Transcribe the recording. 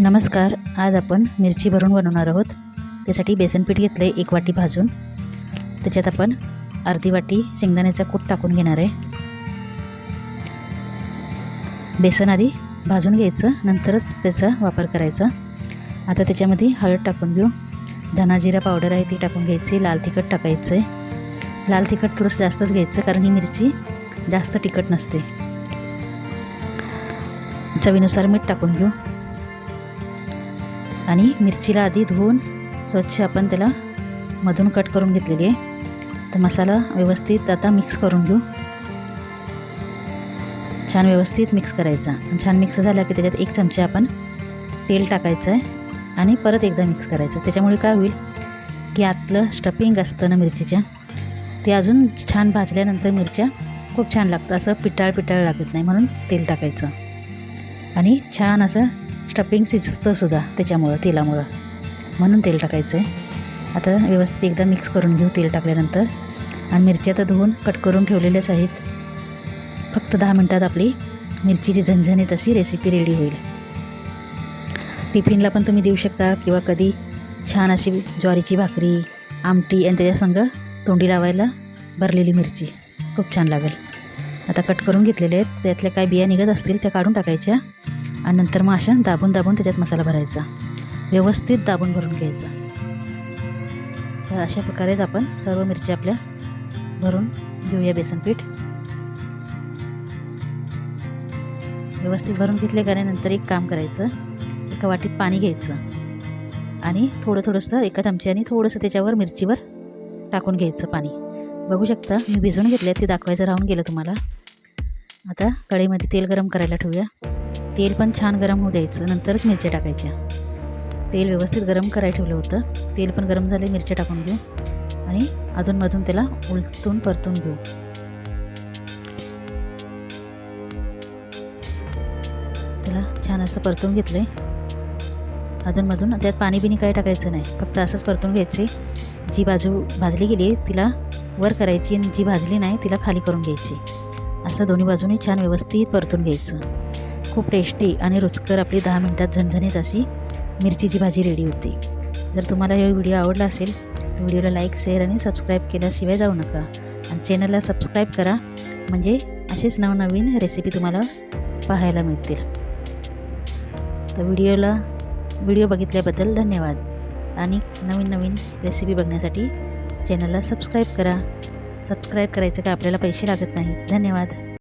नमस्कार. आज आपण मिरची भरून बनवणार आहोत. त्यासाठी बेसन पीठ घेतले 1 वाटी भाजून. त्याच्यात आपण अर्धी वाटी शेंगदाण्याचा कूट टाकून घेणार आहे. बेसन आधी भाजून घ्यायचं, नंतरच त्याचा वापर करायचा. आता त्याच्यामध्ये हळद टाकून घेऊ. धना जिरा पावडर आहे ती टाकून घ्यायची. लाल तिखट टाकायचं आहे. लाल तिखट थोडंसं जास्तच घ्यायचं, कारण ही मिरची जास्त तिखट नसते. चवीनुसार मीठ टाकून घेऊ. आणि मिरचीला आधी धुवून स्वच्छ आपण त्याला मधून कट करून घेतलेली आहे. तर मसाला व्यवस्थित आता मिक्स करून घेऊ. छान व्यवस्थित मिक्स करायचा. छान मिक्स झाला की त्याच्यात 1 चमचा आपण तेल टाकायचं आहे आणि परत एकदा मिक्स करायचं. त्याच्यामुळे काय होईल की आतलं स्टफिंग असतं ना मिरचीच्या, ते अजून छान भाजल्यानंतर मिरच्या खूप छान लागतं. असं पिटाळ लागत नाही, म्हणून तेल टाकायचं. आणि छान असं स्टफिंग शिजतं सुद्धा त्याच्यामुळं, तेलामुळं, म्हणून तेल टाकायचं आहे. आता व्यवस्थित एकदा मिक्स करून घेऊ तेल टाकल्यानंतर. आणि मिरच्या तर धुवून कट करून ठेवलेल्याच आहेत. फक्त 10 मिनटात आपली मिरचीची झणझणीत अशी रेसिपी रेडी होईल. टिफिनला पण तुम्ही देऊ शकता, किंवा कधी छान अशी ज्वारीची भाकरी, आमटी आणि त्याच्यासंग तोंडी लावायला भरलेली मिरची खूप छान लागेल. आता कट करून घेतलेले आहेत. त्यातल्या काय बिया निघत असतील त्या काढून टाकायच्या. आणि नंतर मग अशा दाबून त्याच्यात मसाला भरायचा. व्यवस्थित दाबून भरून घ्यायचा. तर अशा प्रकारेच आपण सर्व मिरच्या आपल्या भरून घेऊया. बेसन पीठ व्यवस्थित भरून घेतले का नाही, नंतर एक काम करायचं. एका वाटीत पाणी घ्यायचं आणि थोडंसं एका चमच्याने थोडंसं त्याच्यावर मिरचीवर टाकून घ्यायचं पाणी. बघू शकता मी भिजवून घेतले, ते दाखवायचं राहून गेलं तुम्हाला. आता कढईमध्ये तेल गरम करायला ठेवूया. तेल पण छान गरम होऊ द्यायचं, नंतरच मिरच्या टाकायच्या. तेल व्यवस्थित गरम करायला ठेवलं होतं. तेल पण गरम झाले, मिरच्या टाकून घेऊ आणि अधूनमधून त्याला उलटून परतून घेऊ. त्याला छान असं परतून घेतलं आहे. अधूनमधून त्यात पाणी बिनी काय टाकायचं नाही, फक्त असंच परतून घ्यायचे. जी बाजू भाजली गेली तिला वर करायची आणि जी भाजली नाही तिला खाली करून घ्यायची. असं दोन्ही बाजूनी छान व्यवस्थित परतून घ्यायचं. खूप टेस्टी आणि रुचकर आपली 10 मिनटात झणझणीत अशी मिरचीची भाजी रेडी होती. जर तुम्हाला हा व्हिडिओ आवडला असेल तर व्हिडिओला लाईक, शेअर आणि सबस्क्राईब केल्याशिवाय जाऊ नका. आणि चॅनलला सबस्क्राईब करा, म्हणजे असेच नवनवीन रेसिपी तुम्हाला पाहायला मिळतील. तर व्हिडिओ बघितल्याबद्दल धन्यवाद. आणि नवीन रेसिपी बघण्यासाठी चॅनलला सबस्क्राईब करा. सबस्क्राईब करायचं का आपल्याला पैसे लागत नाहीत. धन्यवाद.